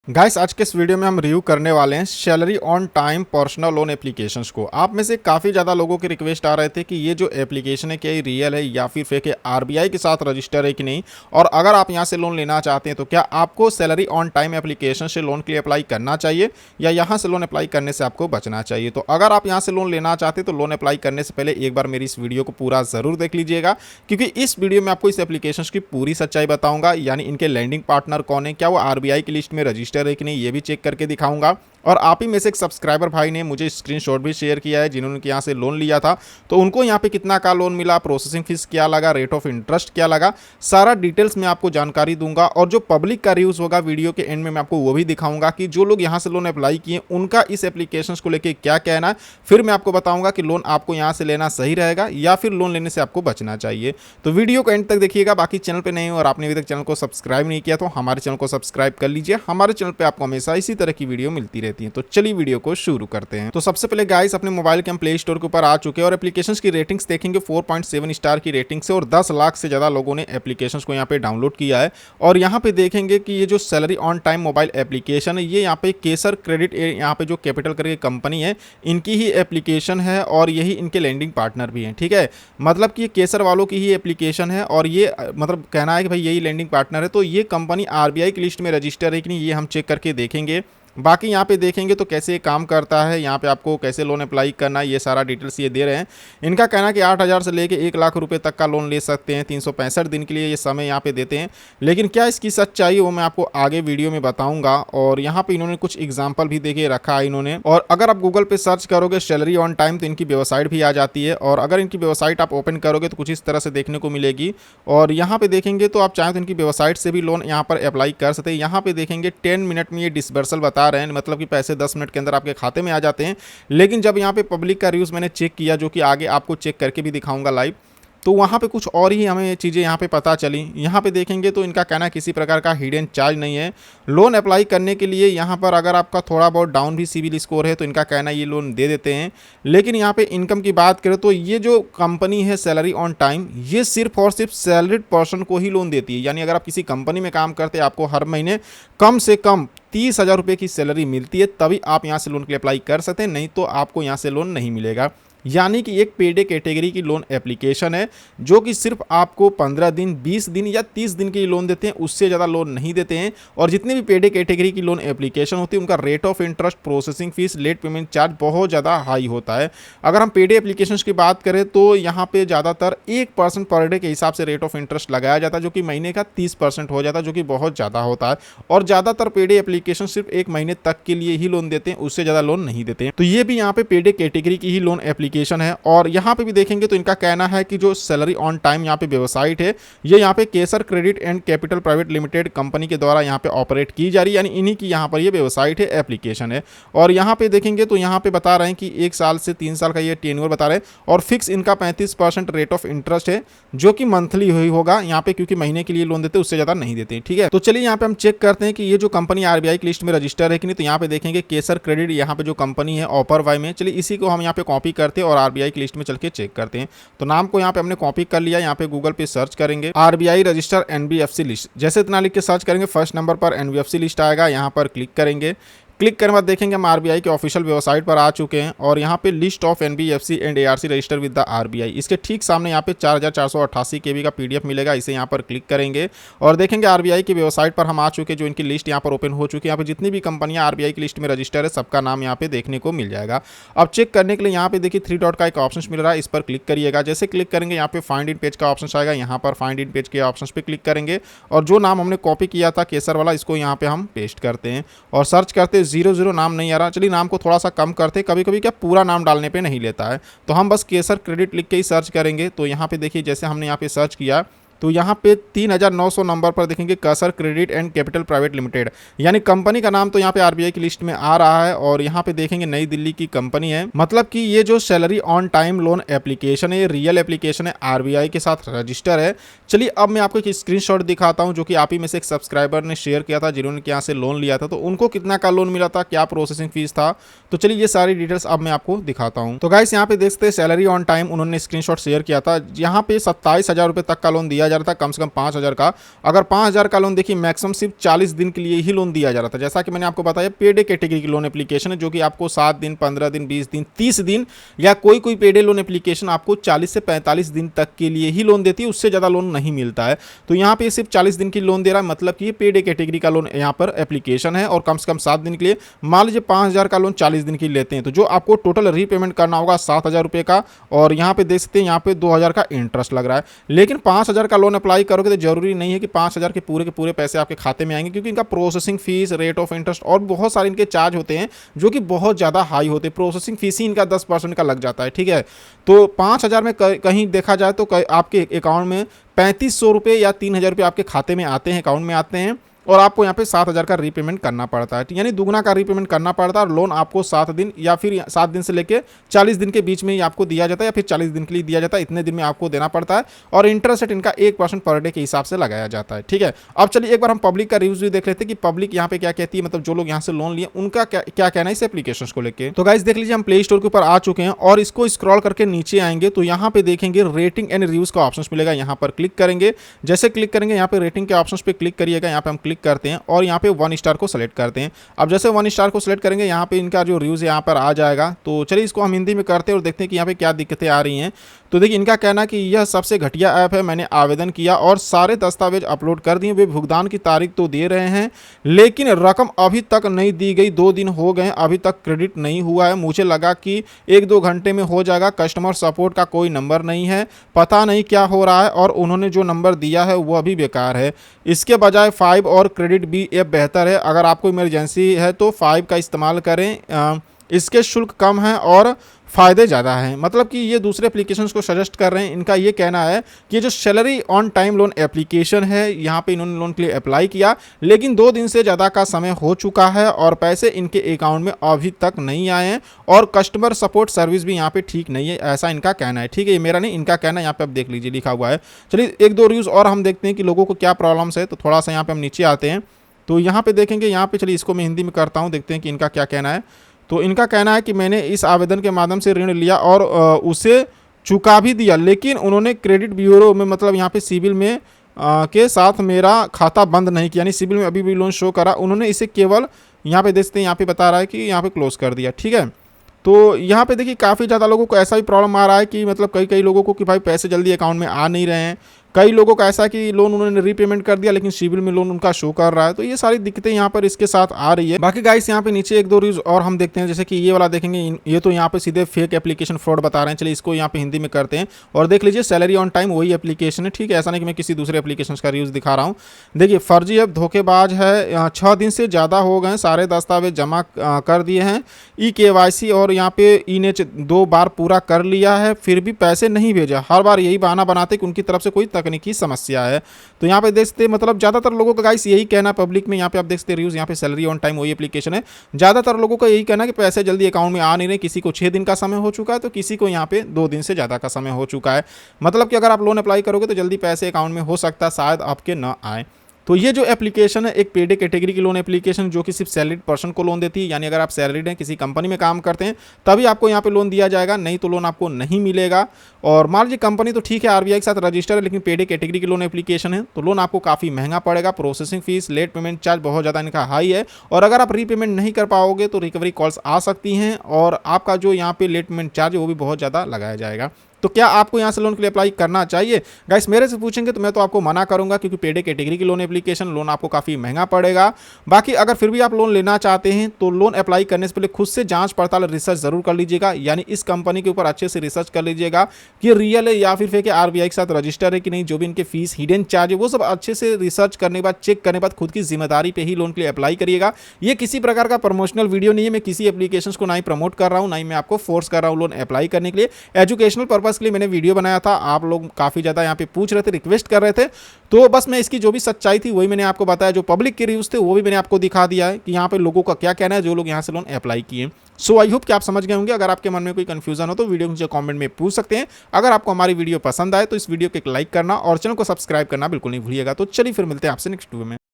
Guys आज के इस वीडियो में हम रिव्यू करने वाले हैं salary on time personal loan applications को। आप में से काफ़ी ज़्यादा लोगों की रिक्वेस्ट आ रहे थे कि ये जो एप्लीकेशन है क्या ये रियल है या फिर फेक है, आरबीआई के साथ रजिस्टर है कि नहीं, और अगर आप यहाँ से लोन लेना चाहते हैं तो क्या आपको सैलरी ऑन टाइम एप्लीकेशन से लोन के लिए अप्लाई करना चाहिए या यहाँ से लोन अप्लाई करने से आपको बचना चाहिए। तो अगर आप यहाँ से लोन लेना चाहते हैं तो लोन अप्लाई करने से पहले एक बार मेरी इस वीडियो को पूरा ज़रूर देख लीजिएगा, क्योंकि इस वीडियो में आपको इस एप्लीकेशन की पूरी सच्चाई बताऊंगा। यानी इनके लैंडिंग पार्टनर कौन है, क्या वो आरबीआई की लिस्ट में रजिस्टर है कि नहीं, ये भी चेक करके दिखाऊंगा। और आप ही में से एक सब्सक्राइबर भाई ने मुझे स्क्रीनशॉट भी शेयर किया है जिन्होंने यहाँ से लोन लिया था, तो उनको यहाँ पे कितना का लोन मिला, प्रोसेसिंग फीस क्या लगा, रेट ऑफ इंटरेस्ट क्या लगा, सारा डिटेल्स में आपको जानकारी दूंगा। और जो पब्लिक का रिव्यूज होगा वीडियो के एंड में मैं आपको वो भी दिखाऊंगा कि जो लोग यहाँ से लोन अप्लाई किए उनका इस एप्लीकेशन को लेकर क्या कहना है। फिर मैं आपको बताऊंगा कि लोन आपको यहाँ से लेना सही रहेगा या फिर लोन लेने से आपको बचना चाहिए। तो वीडियो को एंड तक देखिएगा। बाकी चैनल पर नहीं हो और आपने अभी तक चैनल को सब्सक्राइब नहीं किया तो हमारे चैनल को सब्सक्राइब कर लीजिए। हमारे चैनल पर आपको हमेशा इसी तरह की वीडियो मिलती रहती है। तो चलिए वीडियो को शुरू करते हैं। तो सबसे पहले गाइस अपने मोबाइल के हम प्ले स्टोर के ऊपर आ चुके हैं और एप्लीकेशंस की रेटिंग्स देखेंगे 4.7 स्टार की रेटिंग से, और 10 लाख से ज़्यादा लोगों ने एप्लीकेशंस को यहाँ पे डाउनलोड किया है। और यहाँ पे देखेंगे कि ये जो salary on time mobile application है ये यहाँ पे केसर क्रेडिट यहाँ पे जो कैपिटल करके कंपनी है इनकी ही एप्लीकेशन है और यही इनके लैंडिंग पार्टनर भी हैं। ठीक है, मतलब कि ये केसर वालों की ही एप्लीकेशन है और ये मतलब कहना है कि भाई यही लैंडिंग पार्टनर है। तो ये कंपनी आरबीआई की लिस्ट में रजिस्टर है कि नहीं ये हम चेक करके देखेंगे। बाकी यहाँ पे देखेंगे तो कैसे ये काम करता है, यहाँ पे आपको कैसे लोन अप्लाई करना है ये सारा डिटेल्स ये दे रहे हैं। इनका कहना है कि 8,000 से लेके 1 लाख रुपए तक का लोन ले सकते हैं, 365 दिन के लिए ये समय यहाँ पे देते हैं। लेकिन क्या इसकी सच्चाई है वो मैं आपको आगे वीडियो में बताऊंगा। और यहाँ पे इन्होंने कुछ एग्जाम्पल भी देके रखा है इन्होंने। और अगर आप गूगल पे सर्च करोगे सैलरी ऑन टाइम तो इनकी वेबसाइट भी आ जाती है, और अगर इनकी वेबसाइट आप ओपन करोगे तो कुछ इस तरह से देखने को मिलेगी। और यहाँ पे देखेंगे तो आप चाहें तो इनकी वेबसाइट से भी लोन यहाँ पर अप्लाई कर सकते हैं। यहाँ पे देखेंगे 10 मिनट में ये डिसबर्सल बता रहे हैं, मतलब कि पैसे 10 मिनट के अंदर आपके खाते में आ जाते हैं। लेकिन जब यहाँ पे पब्लिक का रिव्यूज मैंने चेक किया, जो कि आगे आपको चेक करके भी दिखाऊंगा लाइव, तो वहाँ पे कुछ और ही हमें चीज़ें यहाँ पे पता चली। यहाँ पे देखेंगे तो इनका कहना किसी प्रकार का हिडन चार्ज नहीं है लोन अप्लाई करने के लिए। यहाँ पर अगर आपका थोड़ा बहुत डाउन भी सिविल स्कोर है तो इनका कहना ये लोन दे देते हैं। लेकिन यहाँ पे इनकम की बात करें तो ये जो कंपनी है सैलरी ऑन टाइम ये सिर्फ और सिर्फ सैलरीड पर्सन को ही लोन देती है। यानी अगर आप किसी कंपनी में काम करते हैं आपको हर महीने कम से कम 30,000 रुपये की सैलरी मिलती है, तभी आप यहाँ से लोन के लिए अप्लाई कर सकते हैं, नहीं तो आपको यहाँ से लोन नहीं मिलेगा। यानी कि एक पेडे कैटेगरी की लोन एप्लीकेशन है जो कि सिर्फ आपको 15 दिन, 20 दिन या 30 दिन के लोन देते हैं, उससे ज़्यादा लोन नहीं देते हैं। और जितने भी पेडे कैटेगरी की लोन एप्लीकेशन होती है उनका rate of interest, processing fees, late payment charge बहुत ज़्यादा हाई होता है। अगर हम पेडे एप्लीकेशन की बात करें तो यहाँ पे ज़्यादातर 1% पर डे के हिसाब से रेट ऑफ इंटरेस्ट लगाया जाता है, जो कि महीने का 30% हो जाता है, जो कि बहुत ज़्यादा होता है। और ज़्यादातर पेडे एप्लीकेशन सिर्फ 1 महीने तक के लिए ही लोन देते हैं, उससे ज़्यादा लोन नहीं देते हैं। तो ये भी यहाँ पे पेडे कैटेगरी की ही लोन एप्लीकेशन है। और यहाँ पे भी देखेंगे तो इनका कहना है कि जो सैलरी ऑन टाइम यहाँ पे वेबसाइट है ये यहाँ पे Kesar credit and capital private limited company के द्वारा यहाँ पे ऑपरेट की जा रही है। यानी इन्हीं की यहाँ पर ये वेबसाइट है, एप्लीकेशन है। और यहाँ पे देखेंगे तो यहाँ पे बता रहे हैं कि 1 साल से 3 साल का ये टेन्योर बता रहे हैं, और फिक्स इनका 35% रेट ऑफ इंटरेस्ट है, जो कि मंथली ही होगा यहाँ पे, क्योंकि महीने के लिए लोन देते हैं उससे ज़्यादा नहीं देते। ठीक है, तो चलिए यहाँ पे हम चेक करते हैं कि ये जो कंपनी आरबीआई की लिस्ट में रजिस्टर है कि नहीं। तो यहाँ पे देखेंगे केसर क्रेडिट यहाँ पे जो कंपनी है ऑफर वाई में। चलिए इसी को हम यहाँ पे कॉपी करते हैं और आरबीआई लिस्ट में चल के चेक करते हैं। तो नाम को यहाँ पे हमने कॉपी कर लिया। यहाँ पे गूगल पे सर्च करेंगे आरबीआई रजिस्टर एनबीएफसी लिस्ट, जैसे इतना लिख के सर्च करेंगे फर्स्ट नंबर पर एनबीएफसी लिस्ट आएगा। यहाँ पर क्लिक करेंगे। क्लिक करने बाद देखेंगे हम आरबीआई के ऑफिशियल वेबसाइट पर आ चुके हैं, और यहाँ पे list of NBFC and ARC register with the RBI, इसके ठीक सामने यहाँ पे 4488 केबी का पीडीएफ मिलेगा। इसे यहाँ पर क्लिक करेंगे और देखेंगे आरबीआई की वेबसाइट पर हम आ चुके हैं, जो इनकी लिस्ट यहाँ पर ओपन हो चुकी है। यहाँ पे जितनी भी कंपनियां आरबीआई की लिस्ट में रजिस्टर है सबका नाम यहाँ पे देखने को मिल जाएगा। अब चेक करने के लिए यहाँ पे देखिए 3 डॉट का एक ऑप्शन मिल रहा है, इस पर क्लिक करिएगा। जैसे क्लिक करेंगे यहाँ पे फाइंड इन पेज का ऑप्शन आएगा, यहाँ पर फाइंड इन पेज के ऑप्शन पे क्लिक करेंगे और जो नाम हमने कॉपी किया था केसर वाला, इसको यहाँ पे हम पेस्ट करते हैं और सर्च करते हैं 00 नाम नहीं आ रहा। चलिए नाम को थोड़ा सा कम करते, कभी कभी क्या पूरा नाम डालने पे नहीं लेता है, तो हम बस केसर क्रेडिट लिख के ही सर्च करेंगे। तो यहाँ पे देखिए जैसे हमने यहाँ पे सर्च किया तो यहाँ पे 3900 नंबर पर देखेंगे Kesar credit and capital private limited, यानी कंपनी का नाम तो यहाँ पे आरबीआई की लिस्ट में आ रहा है। और यहाँ पे देखेंगे नई दिल्ली की कंपनी है, मतलब कि ये जो salary on time loan application है ये रियल एप्लीकेशन है, आरबीआई के साथ रजिस्टर है। चलिए अब मैं आपको एक स्क्रीनशॉट दिखाता हूँ, जो कि आप ही में से एक सब्सक्राइबर ने शेयर किया था, जिन्होंने यहाँ से लोन लिया था, तो उनको कितना का लोन मिला था, क्या प्रोसेसिंग फीस था। तो चलिए ये सारी डिटेल्स अब मैं आपको दिखाता हूँ। तो गाइस यहाँ पे देखते हैं सैलरी ऑन टाइम उन्होंने स्क्रीनशॉट शेयर किया था, यहाँ पे 27,000 रुपये तक का लोन दिया दिया जा रहा था कम से कम 5,000 का। अगर 5,000 का लोन देखिए मैक्सिमम सिर्फ 40 दिन के लिए ही लोन दिया जा रहा था। जैसा कि मैंने आपको बताया पेडे कैटेगरी की लोन एप्लीकेशन है जो कि आपको 7 दिन, 15 दिन, 20 दिन, 30 दिन या कोई पेडे लोन एप्लीकेशन आपको 40 से 45 दिन तक के लिए ही लोन देती है, उससे ज़्यादा लोन नहीं मिलता है। तो यहाँ पे सिर्फ 40 दिन की लोन दे रहा है, मतलब कि ये पेडे कैटेगरी का लोन यहाँ पर एप्लीकेशन है और कम से कम 7 दिन के लिए। मान लीजिए 5,000 का लोन 40 दिन के लिए लेते हैं तो जो आपको टोटल रीपेमेंट करना होगा 7,000 रुपये का, और यहाँ पे देख सकते हैं यहाँ पे 2,000 का इंटरेस्ट लग रहा है। लेकिन 5,000 का लोन अप्लाई करोगे तो जरूरी नहीं है कि 5,000 के पूरे पैसे आपके खाते में आएंगे, क्योंकि इनका processing fees, rate of interest और बहुत सारे इनके चार्ज होते हैं जो कि बहुत ज़्यादा हाई होते हैं। प्रोसेसिंग फीस ही इनका 10% का लग जाता है, ठीक है। तो 5,000 में कहीं देखा जाए तो आपके अकाउंट में 3,500 रुपये या 3,000 रुपये आपके खाते में आते हैं, अकाउंट में आते हैं, और आपको यहाँ पे 7,000 का रीपेमेंट करना पड़ता है, यानी दुगना का रीपेमेंट करना पड़ता है। और लोन आपको 7 दिन या फिर 7 दिन से लेके 40 दिन के बीच में ही आपको दिया जाता है, या फिर 40 दिन के लिए दिया जाता है, इतने दिन में आपको देना पड़ता है। और इंटरेस्ट रेट इनका 1% पर डे के हिसाब से लगाया जाता है, ठीक है। अब चलिए एक बार हम पब्लिक का रिव्यूज भी देख लेते हैं कि पब्लिक यहाँ पे क्या कहती है, मतलब जो लोग यहाँ से लोन लिए उनका क्या कहना है इस एप्लीकेशन को लेकर। तो गाइस देख लीजिए हम प्ले स्टोर के ऊपर आ चुके हैं और इसको स्क्रॉल करके नीचे आएंगे तो यहाँ पे देखेंगे रेटिंग एंड रिव्यूज का ऑप्शन मिलेगा, यहाँ पर क्लिक करेंगे। जैसे क्लिक करेंगे यहाँ पे रेटिंग के ऑप्शन पे क्लिक करिएगा, यहाँ पे हम क्लिक करते हैं और यहाँ पे 1 स्टार को सेलेक्ट करते हैं। अब जैसे 1 स्टार को सेलेक्ट करेंगे यहाँ पे इनका जो रिव्यूज यहाँ पर आ जाएगा। तो चलिए इसको हम हिंदी में करते हैं और देखते हैं कि यहाँ पे क्या दिक्कतें आ रही हैं। तो देखिए इनका कहना है कि यह सबसे घटिया ऐप है, मैंने आवेदन किया और सारे दस्तावेज अपलोड कर दिए, वे भुगतान की तारीख तो दे रहे हैं लेकिन रकम अभी तक नहीं दी गई, 2 दिन हो गए अभी तक क्रेडिट नहीं हुआ है, मुझे लगा कि 1-2 घंटे में हो जाएगा, कस्टमर सपोर्ट का कोई नंबर नहीं है, पता नहीं क्या हो रहा है और उन्होंने जो नंबर दिया है वह भी बेकार है, इसके बजाय 5 और क्रेडिट भी ऐप बेहतर है, अगर आपको इमरजेंसी है तो 5 का इस्तेमाल करें, इसके शुल्क कम है और फ़ायदे ज़्यादा हैं। मतलब कि ये दूसरे एप्लीकेशंस को सजेस्ट कर रहे हैं। इनका ये कहना है कि ये जो salary on time loan application है यहाँ पे इन्होंने लोन के लिए अप्लाई किया लेकिन 2 दिन से ज़्यादा का समय हो चुका है और पैसे इनके अकाउंट में अभी तक नहीं आए हैं और कस्टमर सपोर्ट सर्विस भी यहाँ पे ठीक नहीं है, ऐसा इनका कहना है, ठीक है। ये मेरा नहीं, इनका कहना है, यहाँ पे आप देख लीजिए लिखा हुआ है। चलिए 1-2 रिव्यूज़ और हम देखते हैं कि लोगों को क्या प्रॉब्लम्स है। तो थोड़ा सा यहाँ पे हम नीचे आते हैं तो यहाँ पे देखेंगे, यहाँ पे चलिए इसको मैं हिंदी में करता हूँ, देखते हैं कि इनका क्या कहना है। तो इनका कहना है कि मैंने इस आवेदन के माध्यम से ऋण लिया और उसे चुका भी दिया लेकिन उन्होंने क्रेडिट ब्यूरो में, मतलब यहाँ पे सिविल में के साथ मेरा खाता बंद नहीं किया, यानी सिविल में अभी भी लोन शो करा, उन्होंने इसे केवल यहाँ पे देखते हैं, यहाँ पे बता रहा है कि यहाँ पे क्लोज कर दिया, ठीक है। तो यहाँ पे देखिए काफ़ी ज़्यादा लोगों को ऐसा भी प्रॉब्लम आ रहा है कि मतलब कई लोगों को कि भाई पैसे जल्दी अकाउंट में आ नहीं रहे हैं, कई लोगों का ऐसा कि लोन उन्होंने रीपेमेंट कर दिया लेकिन सिविल में लोन उनका शो कर रहा है। तो ये सारी दिक्कतें यहाँ पर इसके साथ आ रही है। बाकी गाइस यहाँ पे नीचे 1-2 रिव्यूज और हम देखते हैं, जैसे कि ये वाला देखेंगे, ये तो यहाँ पे सीधे फेक एप्लीकेशन फ्रॉड बता रहे हैं। चलिए इसको यहाँ पे हिंदी में करते हैं और देख लीजिए सैलरी ऑन टाइम वही एप्लीकेशन है, ठीक है। ऐसा नहीं कि मैं किसी दूसरे एप्लीकेशन का रिव्यूज दिखा रहा हूँ। देखिए फर्जी ऐप, धोखेबाज है, 6 दिन से ज़्यादा हो गए, सारे दस्तावेज जमा कर दिए हैं, KYC और यहाँ पे इनेच 2 बार पूरा कर लिया है फिर भी पैसे नहीं भेजा, हर बार यही बहाना बनाते कि उनकी तरफ से कोई तकनीकी समस्या है। तो यहाँ पे देख सकते हैं, मतलब ज़्यादातर लोगों का गाइस यही कहना पब्लिक में, यहाँ पे आप देख सकते हैं रिव्यूज, यहाँ पे सैलरी ऑन टाइम वही एप्लीकेशन है, ज़्यादातर लोगों का यही कहना है कि पैसे जल्दी अकाउंट में आ नहीं रहे, किसी को 6 दिन का समय हो चुका है तो किसी को यहाँ पे 2 दिन से ज़्यादा का समय हो चुका है। मतलब कि अगर आप लोन अप्लाई करोगे तो जल्दी पैसे अकाउंट में हो सकता है शायद आपके न आए। तो ये जो एप्लीकेशन है एक पेडे कैटेगरी की लोन एप्लीकेशन जो कि सिर्फ सैलरीड पर्सन को लोन देती है, यानी अगर आप सैलरीड हैं, किसी कंपनी में काम करते हैं तभी आपको यहाँ पे लोन दिया जाएगा, नहीं तो लोन आपको नहीं मिलेगा। और मान लीजिए कंपनी तो ठीक है RBI के साथ रजिस्टर है लेकिन पेडे कैटेगरी की लोन एप्लीकेशन है तो लोन आपको काफ़ी महंगा पड़ेगा, processing fees, late payment charge बहुत ज़्यादा इनका हाई है और अगर आप रीपेमेंट नहीं कर पाओगे तो रिकवरी कॉल्स आ सकती हैं और आपका जो यहाँ पे लेट पेमेंट चार्ज है वो भी बहुत ज़्यादा लगाया जाएगा। तो क्या आपको यहाँ से लोन के लिए अप्लाई करना चाहिए? गाइस मेरे से पूछेंगे तो मैं तो आपको मना करूंगा क्योंकि पेडे कैटेगरी की लोन एप्लीकेशन लोन आपको काफ़ी महंगा पड़ेगा। बाकी अगर फिर भी आप लोन लेना चाहते हैं तो लोन अप्लाई करने से पहले खुद से जांच पड़ताल रिसर्च जरूर कर लीजिएगा, यानी इस कंपनी के ऊपर अच्छे से रिसर्च कर लीजिएगा कि रियल है या फिर फेक है, RBI के साथ रजिस्टर है कि नहीं, जो भी इनके फीस हिडन चार्ज है वो सब अच्छे से रिसर्च करने के बाद, चेक करने के बाद खुद की जिम्मेदारी पर ही लोन के लिए अप्लाई करिएगा। ये किसी प्रकार का प्रमोशनल वीडियो नहीं है, मैं किसी एप्लीकेशन को ना ही प्रमोट कर रहा हूँ, ना ही मैं आपको फोर्स कर रहा हूँ लोन अप्लाई करने के लिए। एजुकेशनल पर्पज के लिए मैंने वीडियो बनाया था, आप लोग काफी ज्यादा यहाँ पे पूछ रहे थे, रिक्वेस्ट कर रहे थे, तो बस मैं इसकी जो भी सच्चाई थी वही मैंने आपको बताया, जो पब्लिक के रिव्यूज थे वो भी मैंने आपको दिखा दिया है कि यहाँ पे लोगों का क्या कहना है जो लोग यहाँ से लोन अप्लाई किए। सो आई होप कि आप समझ गए होंगे। अगर आपके मन में कोई कंफ्यूजन हो तो वीडियो नीचे कमेंट में पूछ सकते हैं। अगर आपको हमारी वीडियो पसंद आए तो इस वीडियो को एक लाइक करना और चैनल को सब्सक्राइब करना बिल्कुल नहीं भूलिएगा। तो चलिए फिर मिलते हैं आपसे नेक्स्ट वीडियो में।